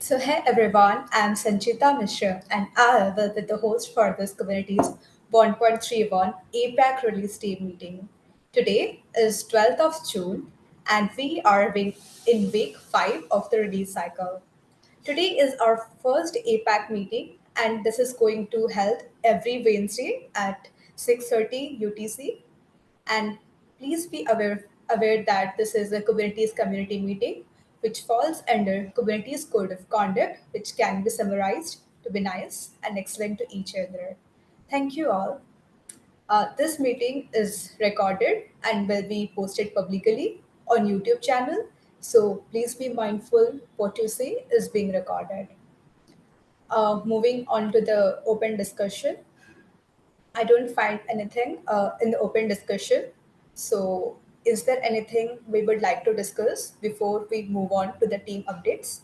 So, hey everyone, I'm Sanchita Mishra and I will be the host for this Kubernetes 1.31 APAC release team meeting. Today is 12th of June and we are in week 5 of the release cycle. Today is our first APAC meeting and this is going to held every Wednesday at 6:30 UTC. And please be aware that this is a Kubernetes community meeting, which falls under Kubernetes Code of Conduct, which can be summarized to be nice and excellent to each other. Thank you all. This meeting is recorded and will be posted publicly on YouTube channel. So please be mindful what you say is being recorded. Moving on to the open discussion. I don't find anything in the open discussion. So, is there anything we would like to discuss before we move on to the team updates?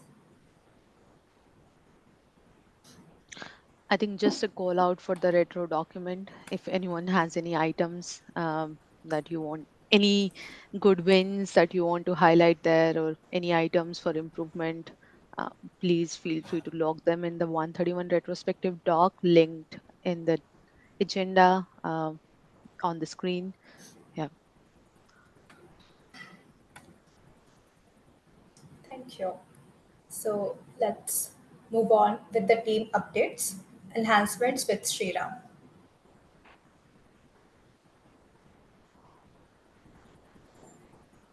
I think just a call out for the retro document. If anyone has any items that you want, any good wins that you want to highlight there, or any items for improvement, uh, please feel free to log them in the 131 retrospective doc linked in the agenda on the screen. Yeah. Thank you. So, let's move on with the team updates, enhancements with Sriram.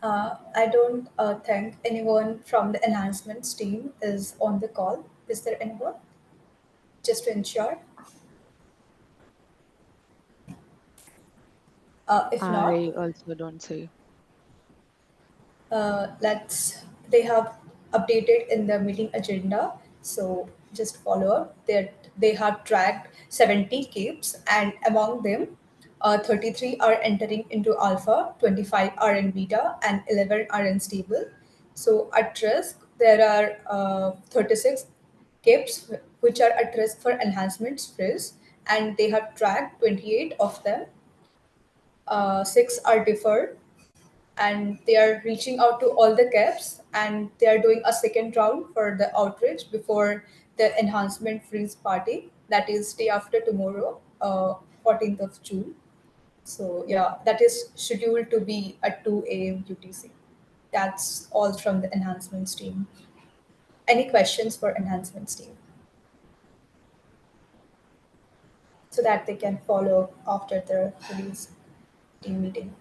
I don't think anyone from the enhancements team is on the call. Is there anyone? Just to ensure. If not, I also don't say. let's they have updated in the meeting agenda, so just follow up that they have tracked 70 capes and among them 33 are entering into alpha, 25 are in beta and 11 are in stable. So at risk there are 36 capes which are at risk for enhancements freeze, and they have tracked 28 of them. Six are deferred and they are reaching out to all the caps and they are doing a second round for the outreach before the enhancement freeze party, that is day after tomorrow, 14th of June. So yeah, that is scheduled to be at 2 a.m. UTC. That's all from the enhancements team. Any questions for enhancements team so that they can follow after the release team meeting?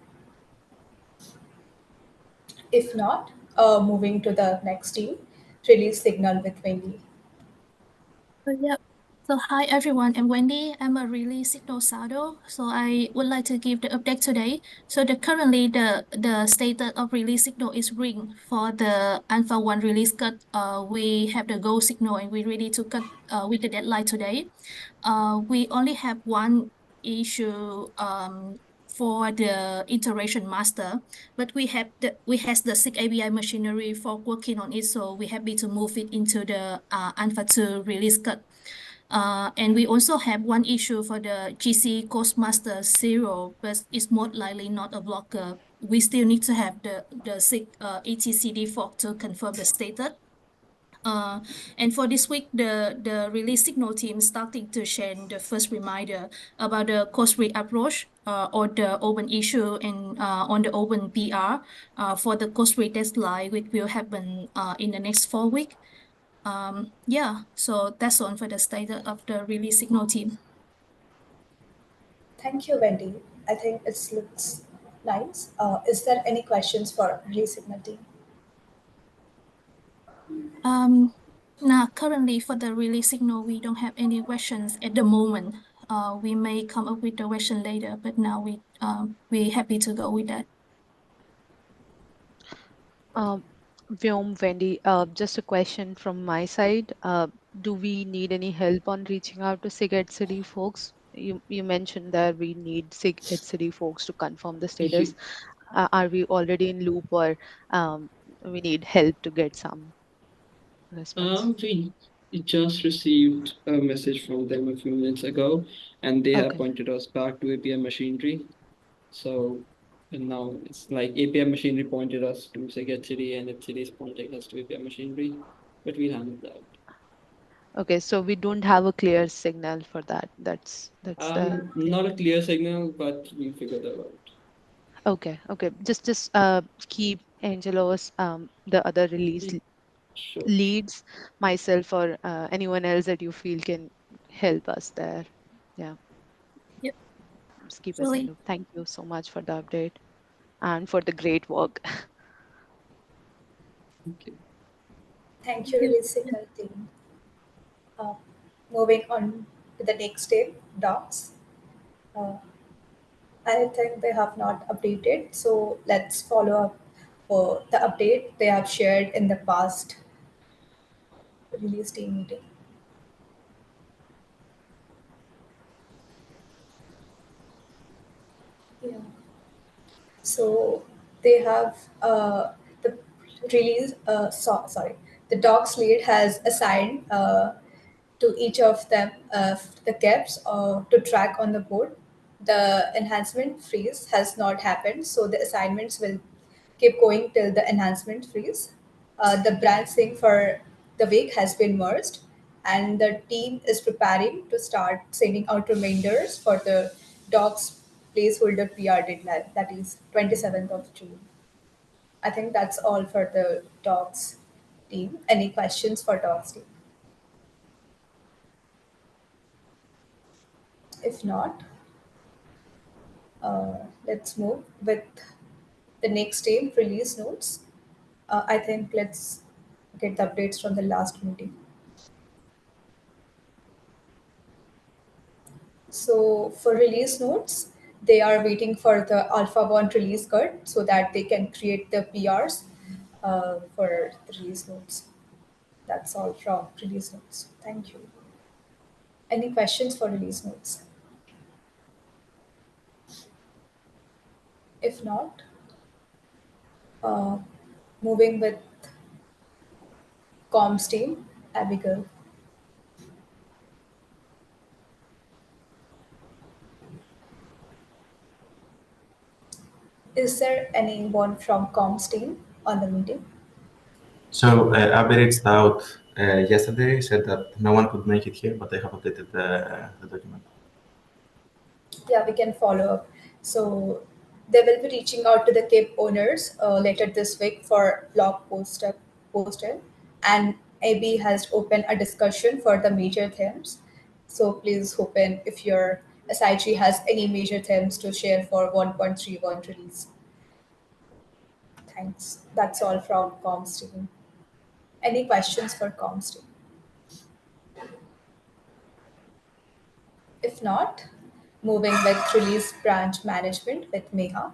If not, moving to the next team, release signal with Wendy. Yeah. So hi everyone, I'm Wendy. I'm a really signal saddle. So I would like to give the update today. So currently the status of release signal is ring for the Alpha 1 release cut. We have the go signal and we're ready to cut with the deadline today. We only have one issue for the iteration master, but we has the SIG ABI machinery for working on it, so we're happy to move it into the Alpha 2 release cut. And we also have one issue for the GC Master 0, but it's more likely not a blocker. We still need to have the SIG etcd fork to confirm the status. Uh, and for this week, the release signal team starting to share the first reminder about the cost rate approach or the open issue and on the open PR for the cost rate deadline, which will happen in the next 4 weeks. Yeah, so that's all for the status of the release signal team. Thank you, Wendy. I think it looks nice. Is there any questions for release signal team? Now, currently for the release signal, we don't have any questions at the moment. We may come up with the question later, but now we're happy to go with that. Vyom, Wendy, just a question from my side. Do we need any help on reaching out to SIG City folks? You mentioned that we need SIG City folks to confirm the status. You, Are we already in loop, or we need help to get some response? we just received a message from them a few minutes ago, and they have Okay. pointed us back to APM machinery. So, and now it's like APM machinery pointed us to Saget City, and if City is pointing us to APM machinery, but we'll handle that. Okay, so we don't have a clear signal for that. That's the thing. Not a clear signal, but we figured that out. Okay, okay. Just keep Angelos, the other Sure, sure. leads, myself, or anyone else that you feel can help us there. Yeah, Yep. just keep us in Really. loop. Thank you so much for the update and for the great work. Okay. Thank Thank you, you. release signal team. Uh, Moving on to the next step, docs. Uh, I think they have not updated, so let's follow up for the update they have shared in the past release team meeting. Yeah. So they have the release. Sorry, the docs lead has assigned to each of them the caps to track on the board. The enhancement freeze has not happened, so the assignments will keep going till the enhancement freeze. The brand sync for the week has been merged, and the team is preparing to start sending out reminders for the docs placeholder PR deadline, that is 27th of June. I think that's all for the docs team. Any questions for docs team? If not, let's move with the next team release notes. I think let's get the updates from the last meeting. So for release notes, they are waiting for the Alpha 1 release code so that they can create the PRs for the release notes. That's all from release notes. Thank you. Any questions for release notes? If not, uh, moving with comms team, Abigail. Is there anyone from comms team on the meeting? So Abby reached out yesterday, said that no one could make it here, but they have updated the document. Yeah, we can follow up. So they will be reaching out to the Cape owners later this week for blog posted, and AB has opened a discussion for the major themes. So please open if your SIG has any major themes to share for 1.31 release. Thanks. That's all from comms team. Any questions for comms team? If not, moving with release branch management with Meha.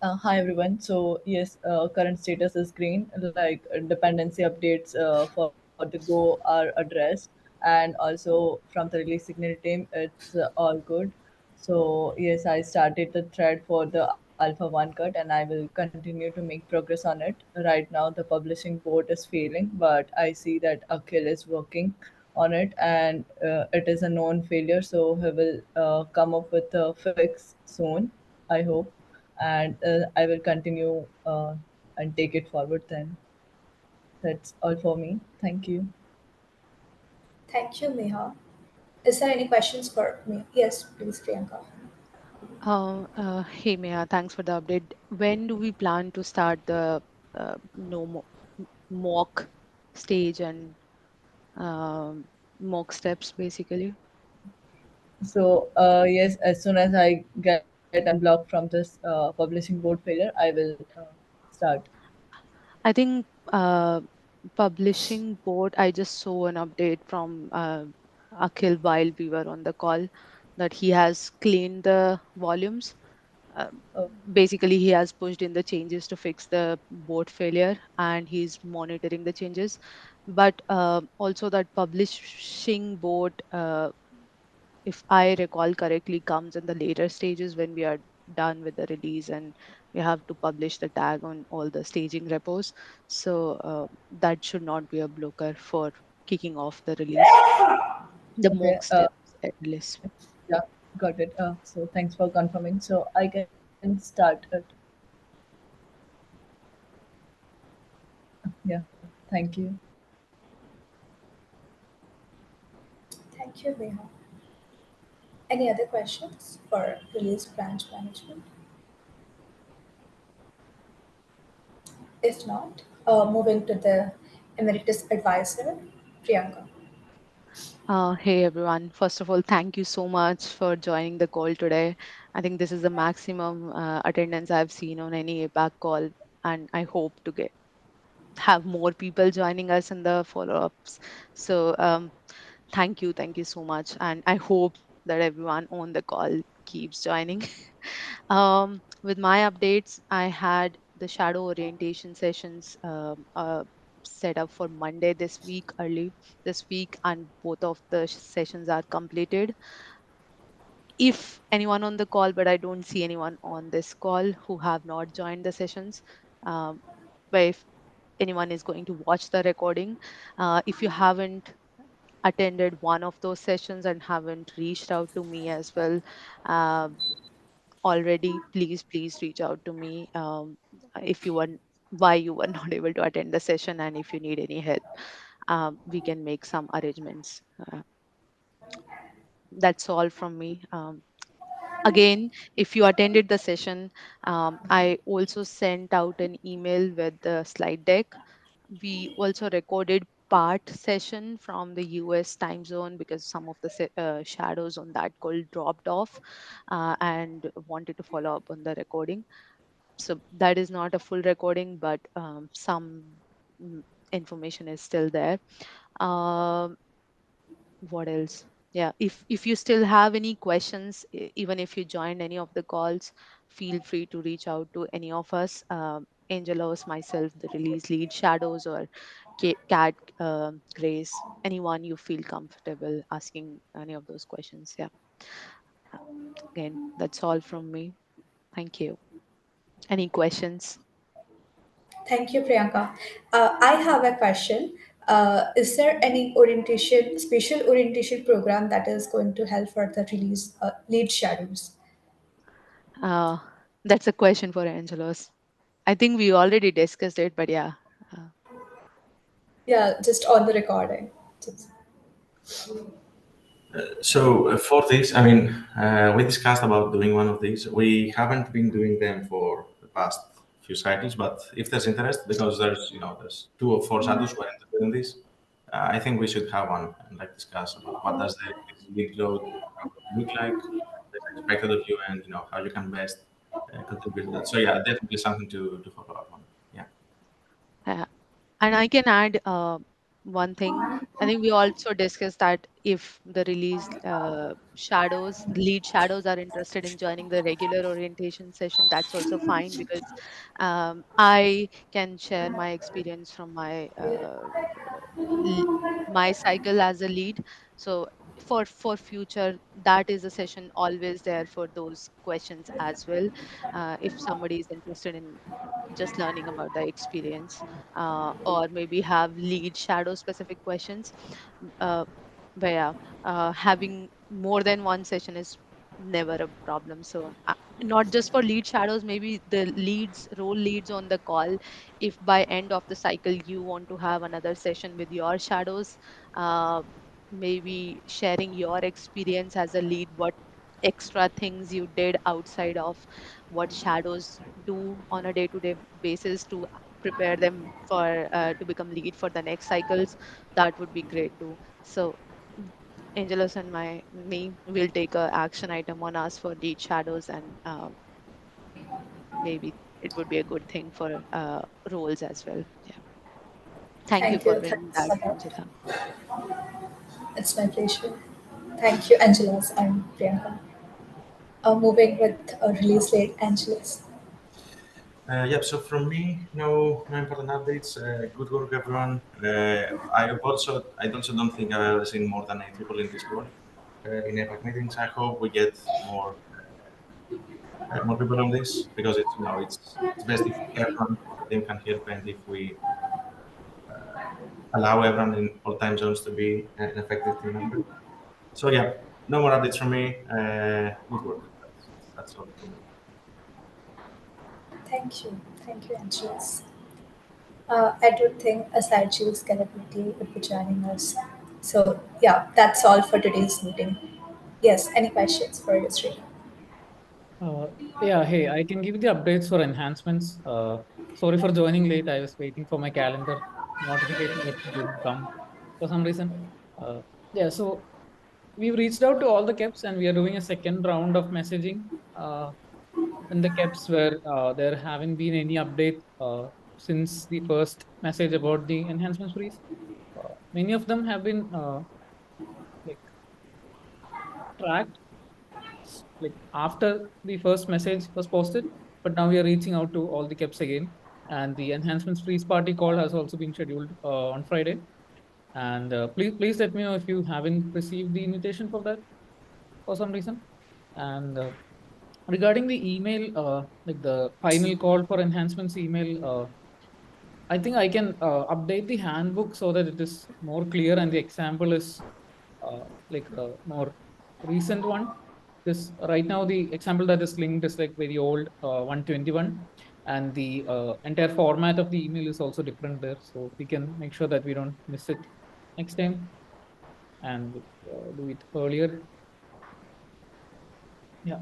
Hi everyone. So yes, current status is green. Like dependency updates for the Go are addressed, and also from the release signal team, it's all good. So yes, I started the thread for the Alpha 1 cut, and I will continue to make progress on it. Right now, the publishing board is failing, but I see that Akhil is working on it, and it is a known failure. So he will come up with a fix soon, I hope, and I will continue and take it forward then. That's all for me. Thank you. Thank you, Meha. Is there any questions for me? Yes, please, Priyanka. Hey Maya, thanks for the update. When do we plan to start the no mock stage and mock steps basically? So yes, as soon as I get unblocked from this publishing board failure, I will start. I think publishing board, I just saw an update from Akhil while we were on the call that he has cleaned the volumes. Uh, Basically, he has pushed in the changes to fix the board failure and he's monitoring the changes. But also, that publishing board, if I recall correctly, comes in the later stages when we are done with the release and we have to publish the tag on all the staging repos. So that should not be a blocker for kicking off the release, the Okay. mock steps at least. Yeah, got it. So thanks for confirming. So I can start it. Yeah. Thank you. Thank you, Neha. Any other questions for release branch management? If not, moving to the emeritus advisor, Priyanka. Hey everyone. First of all, thank you so much for joining the call today. I think this is the maximum attendance I've seen on any APAC call, and I hope to get have more people joining us in the follow-ups. So thank you so much, and I hope that everyone on the call keeps joining. With my updates, I had the shadow orientation sessions set up for Monday this week, early this week, and both of the sessions are completed. If anyone on the call, but I don't see anyone on this call who have not joined the sessions, um, but if anyone is going to watch the recording, if you haven't attended one of those sessions and haven't reached out to me as well, uh, already, please reach out to me, if you were why you were not able to attend the session, and if you need any help, we can make some arrangements. That's all from me. Again, if you attended the session, I also sent out an email with the slide deck. We also recorded part session from the US time zone because some of the shadows on that call dropped off, and wanted to follow up on the recording. So that is not a full recording, but some mm, information is still there. Um, what else? Yeah, if you still have any questions, even if you joined any of the calls, feel free to reach out to any of us, Angelos, myself, the release lead, Shadows, or Cat, Grace, anyone you feel comfortable asking any of those questions. Yeah. Uh, Again, that's all from me. Thank you. Any questions? Thank you, Priyanka. I have a question. Is there any orientation, special orientation program that is going to help for the release lead shadows? uh, that's a question for Angelos. I think we already discussed it, but yeah. uh, Yeah, just on the recording. Just- So for this, I mean, we discussed about doing one of these. We haven't been doing them for the past few cycles, but if there's interest, because there's 2 or 4 shadows who are interested in this, I think we should have one and like discuss about what does the lead load how does it look like, what is expected of you, and how you can best contribute to that. So yeah, definitely something to follow up on. Yeah. yeah. And I can add one thing. I think we also discussed that if the release lead shadows are interested in joining the regular orientation session, that's also fine because I can share my experience from l- my cycle as a lead. So for future, that is a session always there for those questions as well. If somebody is interested in just learning about the experience, or maybe have lead shadow specific questions. Uh, but yeah, having more than one session is never a problem. So not just for lead shadows, maybe the role leads on the call. If by end of the cycle you want to have another session with your shadows, uh, maybe sharing your experience as a lead, what extra things you did outside of what shadows do on a day-to-day basis to prepare them for to become lead for the next cycles, that would be great too. So Angelus and me will take a action item on us for lead shadows, and maybe it would be a good thing for roles as well. Yeah, thank you Thank for you. bringing Thanks that, a lot. Angela. It's my pleasure. Thank you, Angelos and Priyanka. Moving with release late, Angelos. Yeah, so from me, no important updates. Good work, everyone. I also don't think I've ever seen more than 8 people in this call in APAC meetings. I hope we get more people on this because it's best if everyone on the team can help and if we allow everyone in all time zones to be an effective team member. So yeah, no more updates from me. Good work. That's all from me. Thank you. Thank you, Angelos. I don't think Aside Jules Scalability would be joining us. So yeah, that's all for today's meeting. Yes, any questions for you, Sri? Uh, yeah, hey, I can give the updates for enhancements. Sorry for joining late. I was waiting for my calendar notification that didn't come for some reason. Yeah, so we've reached out to all the caps and we are doing a second round of messaging. In the caps where there haven't been any update since the first message about the enhancements freeze. Many of them have been like tracked like after the first message was posted, but now we are reaching out to all the caps again. And the enhancements freeze party call has also been scheduled on Friday. And please let me know if you haven't received the invitation for that for some reason. And regarding the email, like the final call for enhancements email, I think I can update the handbook so that it is more clear and the example is like a more recent one. This right now the example that is linked is like very old 121, and the entire format of the email is also different there. So we can make sure that we don't miss it next time and do it earlier. Yeah.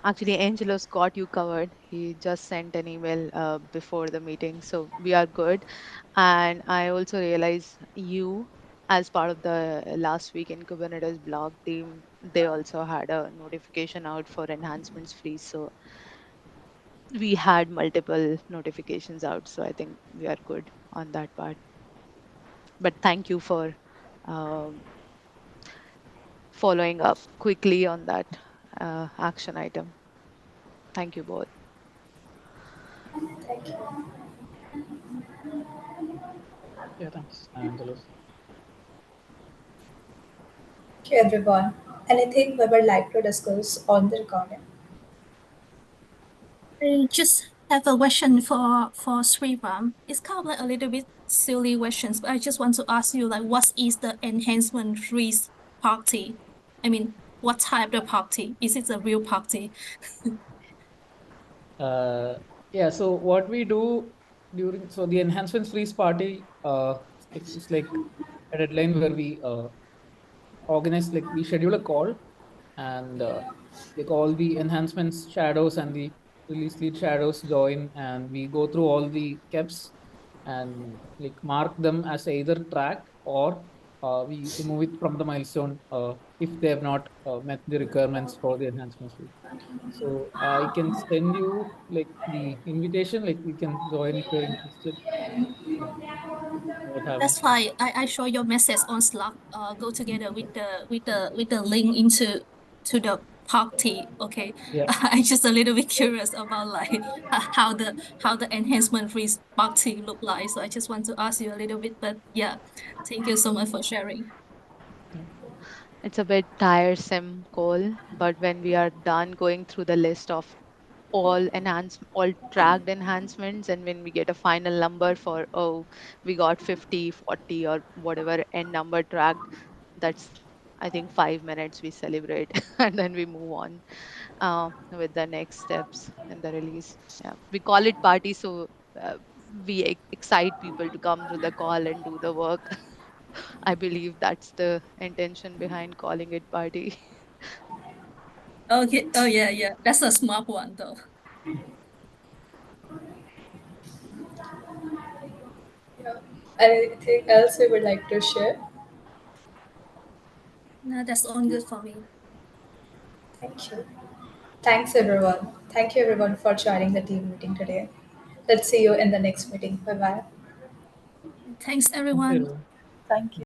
Actually, Angelo's got you covered. He just sent an email before the meeting, so we are good. And I also realize you, as part of the last week in Kubernetes blog team, they also had a notification out for enhancements free. So we had multiple notifications out. So I think we are good on that part. But thank you for um, following up quickly on that action item. Thank you both. Thank you. Yeah, thanks, Angelos. Thank you, everyone. Anything we would like to discuss on the recording? I just have a question for Sriram. It's kind of like a little bit silly questions, but I just want to ask you like, what is the enhancement freeze party? I mean, what type of party? Is it a real party? Uh, yeah, so what we do during so the enhancements freeze party it's like a deadline where we organize like we schedule a call and like all the enhancements shadows and the release lead shadows join and we go through all the caps and like mark them as either track or we remove it from the milestone if they have not met the requirements for the enhancements. So I can send you like the invitation, like you can join if you're interested. Uh, Without having. That's why I show your message on Slack. Go together with the link into to the party. Okay, Yeah. I just a little bit curious about like how the enhancement freeze party look like. So I just want to ask you a little bit. But yeah, thank you so much for sharing. Yeah. It's a bit tiresome call, but when we are done going through the list of all tracked enhancements, and when we get a final number for, oh, we got 50, 40, or whatever n number tracked, that's, I think, 5 minutes we celebrate and then we move on with the next steps in the release. Yeah, we call it party, so uh, we excite people to come to the call and do the work. I believe that's the intention behind calling it party. Okay. Oh yeah, yeah. That's a smart one though. Yeah. Anything else we would like to share? No, that's all good for me. Thank you. Thanks, everyone. Thank you, everyone, for joining the team meeting today. Let's see you in the next meeting. Bye bye. Thanks Thank you, everyone. everyone. Thank you.